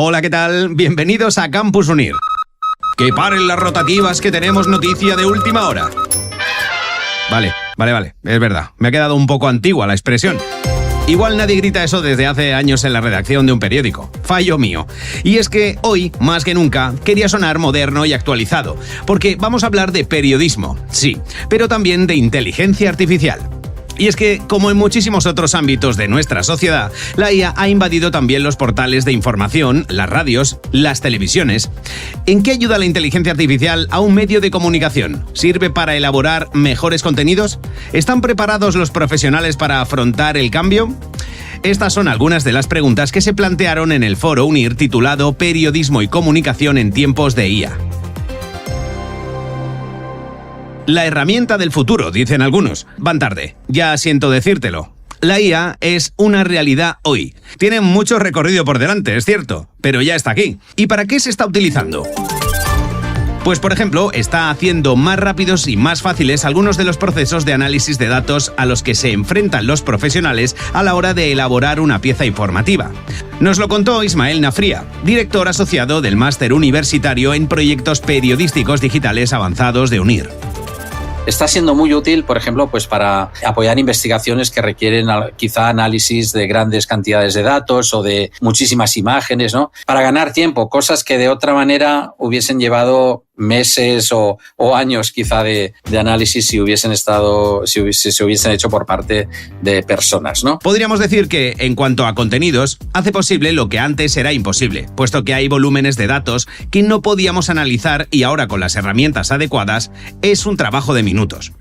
Hola, ¿qué tal? Bienvenidos a Campus Unir. Que paren las rotativas, que tenemos noticia de última hora. Vale, es verdad. Me ha quedado un poco antigua la expresión. Igual nadie grita eso desde hace años en la redacción de un periódico. Fallo mío. Y es que hoy, más que nunca, quería sonar moderno y actualizado, porque vamos a hablar de periodismo, sí, pero también de inteligencia artificial. Y es que, como en muchísimos otros ámbitos de nuestra sociedad, la IA ha invadido también los portales de información, las radios, las televisiones. ¿En qué ayuda la inteligencia artificial a un medio de comunicación? ¿Sirve para elaborar mejores contenidos? ¿Están preparados los profesionales para afrontar el cambio? Estas son algunas de las preguntas que se plantearon en el foro UNIR titulado Periodismo y comunicación en tiempos de IA. La herramienta del futuro, dicen algunos. Van tarde, ya siento decírtelo. La IA es una realidad hoy. Tiene mucho recorrido por delante, es cierto, pero ya está aquí. ¿Y para qué se está utilizando? Pues, por ejemplo, está haciendo más rápidos y más fáciles algunos de los procesos de análisis de datos a los que se enfrentan los profesionales a la hora de elaborar una pieza informativa. Nos lo contó Ismael Nafría, director asociado del Máster Universitario en Proyectos Periodísticos Digitales Avanzados de UNIR. Está siendo muy útil, por ejemplo, pues para apoyar investigaciones que requieren quizá análisis de grandes cantidades de datos o de muchísimas imágenes, ¿no? Para ganar tiempo, cosas que de otra manera hubiesen llevado meses o años quizá de análisis si se hubiesen hecho por parte de personas, ¿no? Podríamos decir que, en cuanto a contenidos, hace posible lo que antes era imposible, puesto que hay volúmenes de datos que no podíamos analizar y ahora con las herramientas adecuadas es un trabajo de minutos.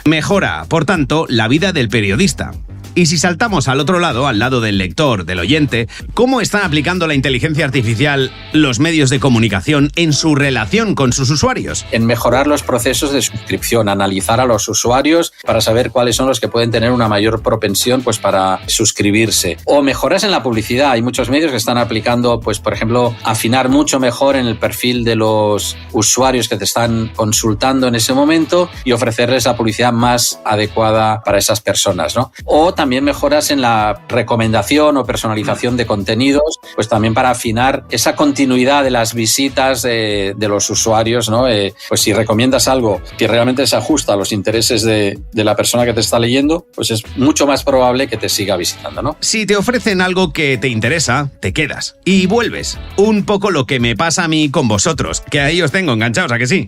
Mejora, por tanto, la vida del periodista. Y si saltamos al otro lado, al lado del lector, del oyente, ¿cómo están aplicando la inteligencia artificial los medios de comunicación en su relación con sus usuarios? En mejorar los procesos de suscripción, analizar a los usuarios para saber cuáles son los que pueden tener una mayor propensión pues, para suscribirse. O mejoras en la publicidad. Hay muchos medios que están aplicando, pues, por ejemplo, afinar mucho mejor en el perfil de los usuarios que te están consultando en ese momento y ofrecerles la publicidad más adecuada para esas personas, ¿no? O también mejoras en la recomendación o personalización de contenidos, pues también para afinar esa continuidad de las visitas de los usuarios, ¿no? Pues si recomiendas algo que realmente se ajusta a los intereses de la persona que te está leyendo, pues es mucho más probable que te siga visitando, ¿no? Si te ofrecen algo que te interesa, te quedas y vuelves. Un poco lo que me pasa a mí con vosotros, que ahí os tengo enganchados, ¿a que sí?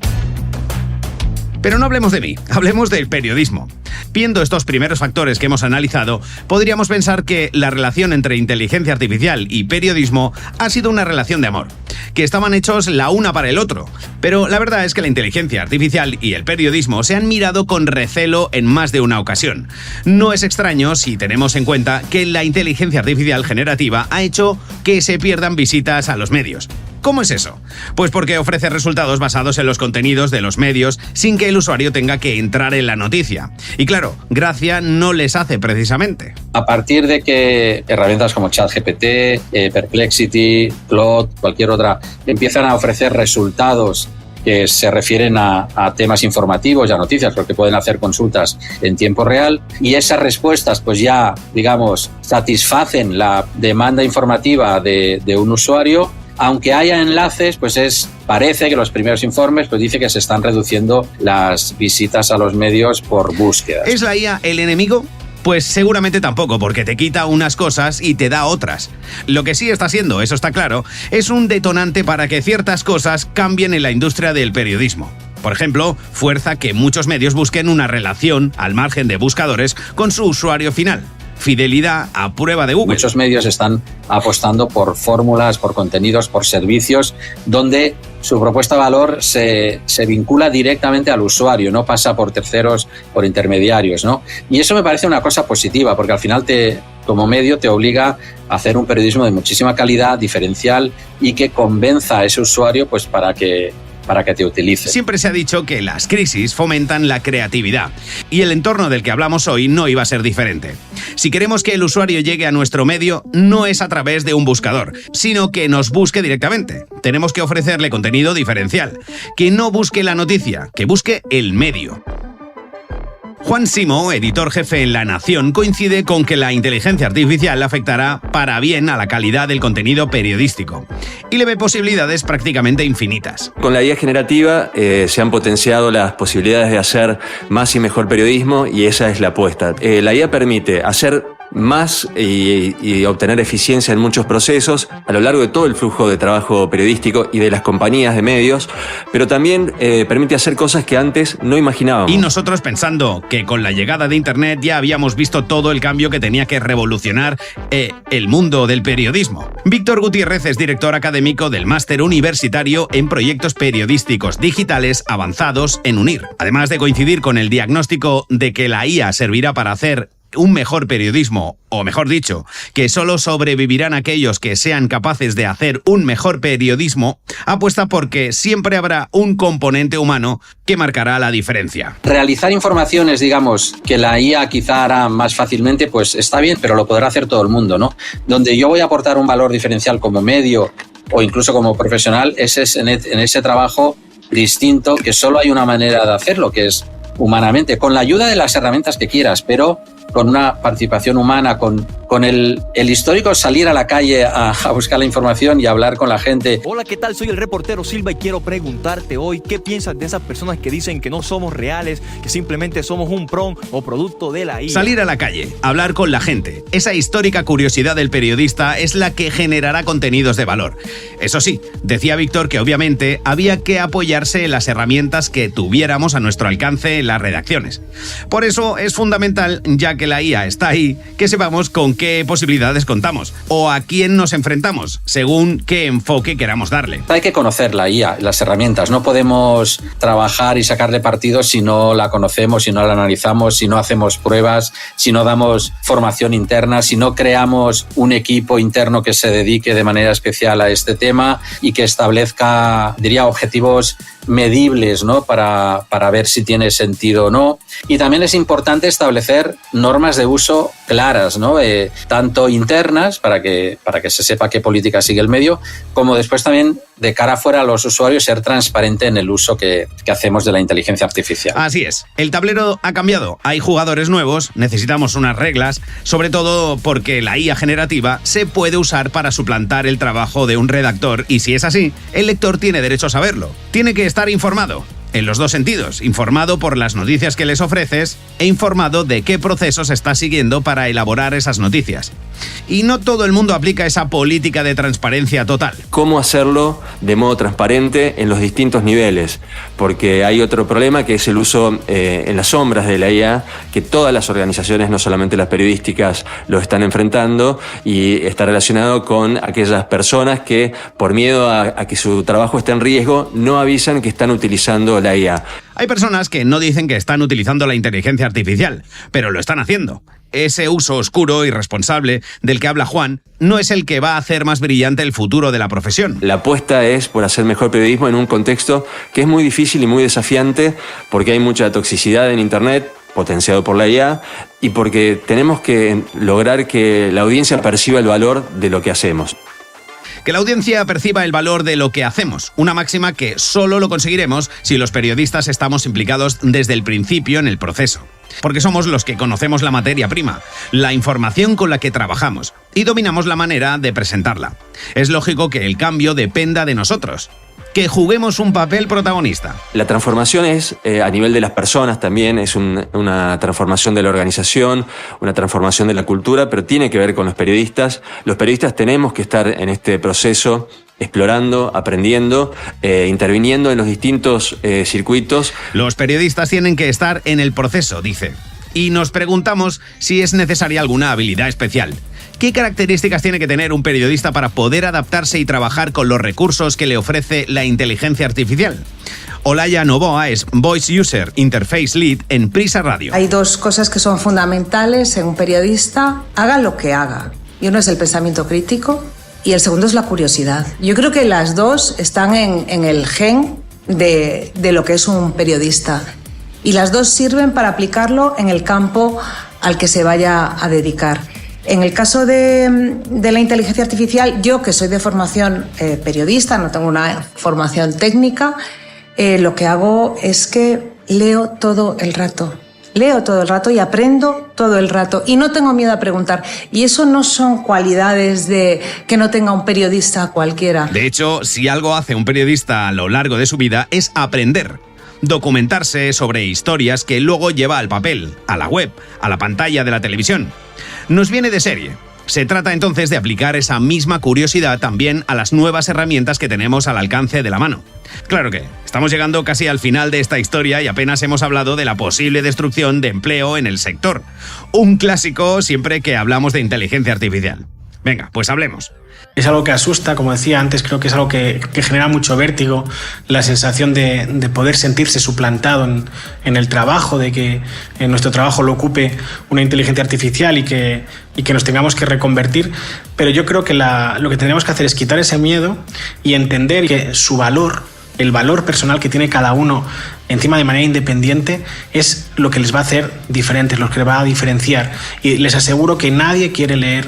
Pero no hablemos de mí, hablemos del periodismo. Viendo estos primeros factores que hemos analizado, podríamos pensar que la relación entre inteligencia artificial y periodismo ha sido una relación de amor, que estaban hechos la una para el otro. Pero la verdad es que la inteligencia artificial y el periodismo se han mirado con recelo en más de una ocasión. No es extraño si tenemos en cuenta que la inteligencia artificial generativa ha hecho que se pierdan visitas a los medios. ¿Cómo es eso? Pues porque ofrece resultados basados en los contenidos de los medios sin que el usuario tenga que entrar en la noticia. Y claro, gracia no les hace precisamente. A partir de que herramientas como ChatGPT, Perplexity, Claude, cualquier otra, empiezan a ofrecer resultados que se refieren a temas informativos y a noticias, porque pueden hacer consultas en tiempo real, y esas respuestas pues ya, digamos, satisfacen la demanda informativa de un usuario. Aunque haya enlaces, pues parece que los primeros informes pues dice que se están reduciendo las visitas a los medios por búsquedas. ¿Es la IA el enemigo? Pues seguramente tampoco, porque te quita unas cosas y te da otras. Lo que sí está siendo, eso está claro, es un detonante para que ciertas cosas cambien en la industria del periodismo. Por ejemplo, fuerza que muchos medios busquen una relación, al margen de buscadores, con su usuario final. Fidelidad a prueba de Google. Muchos medios están apostando por fórmulas, por contenidos, por servicios, donde su propuesta de valor se vincula directamente al usuario, no pasa por terceros, por intermediarios, ¿no? Y eso me parece una cosa positiva, porque al final como medio te obliga a hacer un periodismo de muchísima calidad, diferencial, y que convenza a ese usuario pues para que te utilice. Siempre se ha dicho que las crisis fomentan la creatividad, y el entorno del que hablamos hoy no iba a ser diferente. Si queremos que el usuario llegue a nuestro medio, no es a través de un buscador, sino que nos busque directamente. Tenemos que ofrecerle contenido diferencial, que no busque la noticia, que busque el medio. Juan Simó, editor jefe en La Nación, coincide con que la inteligencia artificial afectará para bien a la calidad del contenido periodístico y le ve posibilidades prácticamente infinitas. Con la IA generativa se han potenciado las posibilidades de hacer más y mejor periodismo y esa es la apuesta. La IA permite hacer más y obtener eficiencia en muchos procesos a lo largo de todo el flujo de trabajo periodístico y de las compañías de medios, pero también permite hacer cosas que antes no imaginábamos. Y nosotros pensando que con la llegada de Internet ya habíamos visto todo el cambio que tenía que revolucionar el mundo del periodismo. Víctor Gutiérrez es director académico del Máster Universitario en Proyectos Periodísticos Digitales Avanzados en UNIR. Además de coincidir con el diagnóstico de que la IA servirá para hacer un mejor periodismo, o mejor dicho, que solo sobrevivirán aquellos que sean capaces de hacer un mejor periodismo, apuesta porque siempre habrá un componente humano que marcará la diferencia. Realizar informaciones, digamos, que la IA quizá hará más fácilmente, pues está bien, pero lo podrá hacer todo el mundo, ¿no? Donde yo voy a aportar un valor diferencial como medio o incluso como profesional, es en ese trabajo distinto, que solo hay una manera de hacerlo, que es humanamente, con la ayuda de las herramientas que quieras, pero con una participación humana, con el histórico salir a la calle a buscar la información y hablar con la gente. Hola, ¿qué tal? Soy el reportero Silva y quiero preguntarte hoy ¿qué piensas de esas personas que dicen que no somos reales, que simplemente somos un PRON o producto de la IA? Salir a la calle, hablar con la gente, esa histórica curiosidad del periodista es la que generará contenidos de valor. Eso sí, decía Víctor que obviamente había que apoyarse en las herramientas que tuviéramos a nuestro alcance en las redacciones. Por eso es fundamental, ya que la IA está ahí, que sepamos con qué posibilidades contamos o a quién nos enfrentamos, según qué enfoque queramos darle. Hay que conocer la IA, las herramientas. No podemos trabajar y sacarle partido si no la conocemos, si no la analizamos, si no hacemos pruebas, si no damos formación interna, si no creamos un equipo interno que se dedique de manera especial a este tema y que establezca, diría, objetivos medibles, ¿no? Para ver si tiene sentido o no. Y también es importante establecer normas de uso claras, ¿no? Tanto internas para que se sepa qué política sigue el medio, como después también de cara afuera a los usuarios ser transparente en el uso que hacemos de la inteligencia artificial. Así es, el tablero ha cambiado, hay jugadores nuevos, necesitamos unas reglas, sobre todo porque la IA generativa se puede usar para suplantar el trabajo de un redactor y si es así, el lector tiene derecho a saberlo, tiene que estar informado. En los dos sentidos, informado por las noticias que les ofreces e informado de qué procesos está siguiendo para elaborar esas noticias. Y no todo el mundo aplica esa política de transparencia total. ¿Cómo hacerlo de modo transparente en los distintos niveles? Porque hay otro problema que es el uso en las sombras de la IA, que todas las organizaciones, no solamente las periodísticas, lo están enfrentando y está relacionado con aquellas personas que, por miedo a que su trabajo esté en riesgo, no avisan que están utilizando la IA. Hay personas que no dicen que están utilizando la inteligencia artificial, pero lo están haciendo. Ese uso oscuro y irresponsable del que habla Juan no es el que va a hacer más brillante el futuro de la profesión. La apuesta es por hacer mejor periodismo en un contexto que es muy difícil y muy desafiante porque hay mucha toxicidad en Internet, potenciado por la IA, y porque tenemos que lograr que la audiencia perciba el valor de lo que hacemos. Que la audiencia perciba el valor de lo que hacemos, una máxima que solo lo conseguiremos si los periodistas estamos implicados desde el principio en el proceso. Porque somos los que conocemos la materia prima, la información con la que trabajamos y dominamos la manera de presentarla. Es lógico que el cambio dependa de nosotros, que juguemos un papel protagonista. La transformación es, a nivel de las personas también, es una transformación de la organización, una transformación de la cultura, pero tiene que ver con los periodistas. Los periodistas tenemos que estar en este proceso explorando, aprendiendo, interviniendo en los distintos circuitos. Los periodistas tienen que estar en el proceso, dice. Y nos preguntamos si es necesaria alguna habilidad especial. ¿Qué características tiene que tener un periodista para poder adaptarse y trabajar con los recursos que le ofrece la inteligencia artificial? Olaya Novoa es Voice User Interface Lead en Prisa Radio. Hay dos cosas que son fundamentales en un periodista, haga lo que haga. Y uno es el pensamiento crítico y el segundo es la curiosidad. Yo creo que las dos están en el gen de lo que es un periodista. Y las dos sirven para aplicarlo en el campo al que se vaya a dedicar. En el caso de la inteligencia artificial, yo que soy de formación periodista, no tengo una formación técnica, lo que hago es que leo todo el rato. leo todo el rato y aprendo todo el rato y no tengo miedo a preguntar. Y eso no son cualidades de que no tenga un periodista cualquiera. De hecho, si algo hace un periodista a lo largo de su vida es aprender. Documentarse sobre historias que luego lleva al papel, a la web, a la pantalla de la televisión. Nos viene de serie. Se trata entonces de aplicar esa misma curiosidad también a las nuevas herramientas que tenemos al alcance de la mano. Claro que estamos llegando casi al final de esta historia y apenas hemos hablado de la posible destrucción de empleo en el sector. Un clásico siempre que hablamos de inteligencia artificial. Venga, pues hablemos. Es algo que asusta, como decía antes, creo que es algo que genera mucho vértigo, la sensación de poder sentirse suplantado en el trabajo, de que en nuestro trabajo lo ocupe una inteligencia artificial y que nos tengamos que reconvertir. Pero yo creo que lo que tenemos que hacer es quitar ese miedo y entender que su valor, el valor personal que tiene cada uno encima de manera independiente, es lo que les va a hacer diferentes, lo que les va a diferenciar. Y les aseguro que nadie quiere leer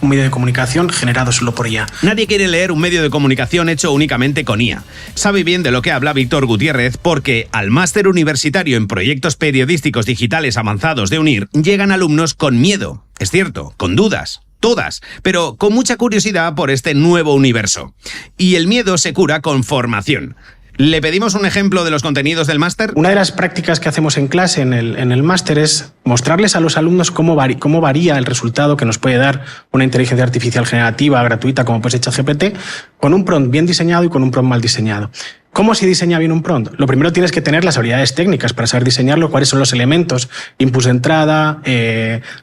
un medio de comunicación generado solo por IA. Nadie quiere leer un medio de comunicación hecho únicamente con IA. Sabe bien de lo que habla Víctor Gutiérrez porque al máster universitario en proyectos periodísticos digitales avanzados de UNIR llegan alumnos con miedo, es cierto, con dudas. Todas, pero con mucha curiosidad por este nuevo universo. Y el miedo se cura con formación. ¿Le pedimos un ejemplo de los contenidos del máster? Una de las prácticas que hacemos en clase en el máster es mostrarles a los alumnos cómo varía el resultado que nos puede dar una inteligencia artificial generativa gratuita como puede ser ChatGPT con un prompt bien diseñado y con un prompt mal diseñado. ¿Cómo se diseña bien un prompt? Lo primero tienes que tener las habilidades técnicas para saber diseñarlo, cuáles son los elementos, inputs de entrada,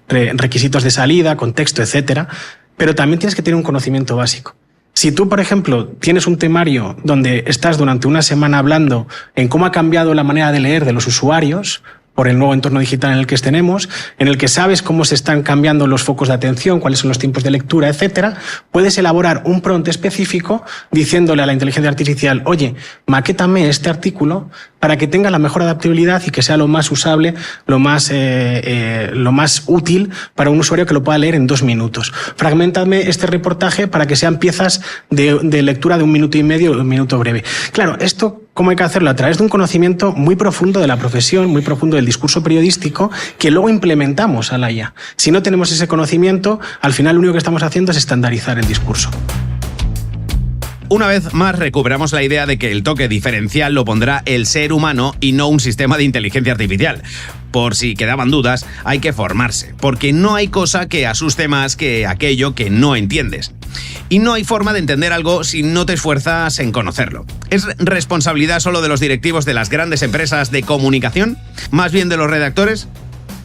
requisitos de salida, contexto, etc. Pero también tienes que tener un conocimiento básico. Si tú, por ejemplo, tienes un temario donde estás durante una semana hablando en cómo ha cambiado la manera de leer de los usuarios por el nuevo entorno digital en el que tenemos, en el que sabes cómo se están cambiando los focos de atención, cuáles son los tiempos de lectura, etcétera, puedes elaborar un prompt específico diciéndole a la inteligencia artificial, oye, maquétame este artículo para que tenga la mejor adaptabilidad y que sea lo más usable, lo más útil para un usuario que lo pueda leer en 2 minutos. Fragméntame este reportaje para que sean piezas de lectura de 1 minuto y medio o 1 minuto breve. Claro, esto, ¿cómo hay que hacerlo? A través de un conocimiento muy profundo de la profesión, muy profundo del discurso periodístico, que luego implementamos a la IA. Si no tenemos ese conocimiento, al final lo único que estamos haciendo es estandarizar el discurso. Una vez más recuperamos la idea de que el toque diferencial lo pondrá el ser humano y no un sistema de inteligencia artificial. Por si quedaban dudas, hay que formarse, porque no hay cosa que asuste más que aquello que no entiendes. Y no hay forma de entender algo si no te esfuerzas en conocerlo. ¿Es responsabilidad solo de los directivos de las grandes empresas de comunicación? ¿Más bien de los redactores?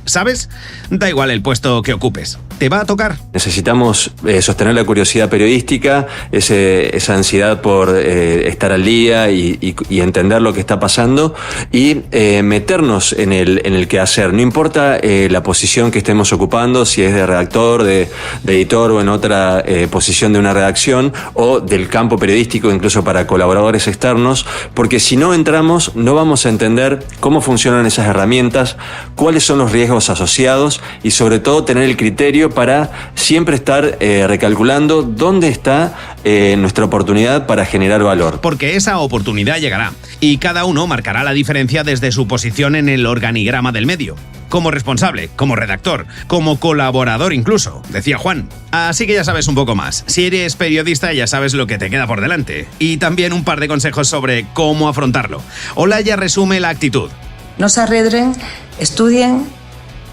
¿Sabes? Da igual el puesto que ocupes. ¿Te va a tocar? Necesitamos sostener la curiosidad periodística, esa ansiedad por estar al día y entender lo que está pasando y meternos en el quehacer. No importa la posición que estemos ocupando, si es de redactor, de editor o en otra posición de una redacción o del campo periodístico, incluso para colaboradores externos, porque si no entramos no vamos a entender cómo funcionan esas herramientas, cuáles son los riesgos asociados y sobre todo tener el criterio para siempre estar recalculando dónde está nuestra oportunidad para generar valor. Porque esa oportunidad llegará y cada uno marcará la diferencia desde su posición en el organigrama del medio. Como responsable, como redactor, como colaborador incluso, decía Juan. Así que ya sabes un poco más. Si eres periodista ya sabes lo que te queda por delante. Y también un par de consejos sobre cómo afrontarlo. Olaya resume la actitud. No se arredren, estudien,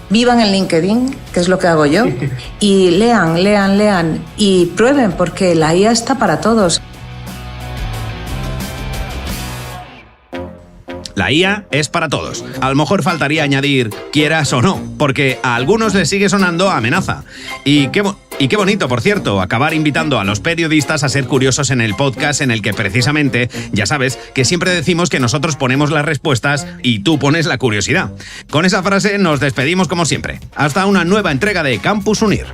vivan en LinkedIn, que es lo que hago yo, y lean y prueben, porque la IA está para todos. La IA es para todos. A lo mejor faltaría añadir, quieras o no, porque a algunos les sigue sonando amenaza. Y qué bonito, por cierto, acabar invitando a los periodistas a ser curiosos en el podcast en el que precisamente, ya sabes, que siempre decimos que nosotros ponemos las respuestas y tú pones la curiosidad. Con esa frase nos despedimos como siempre. Hasta una nueva entrega de Campus UNIR.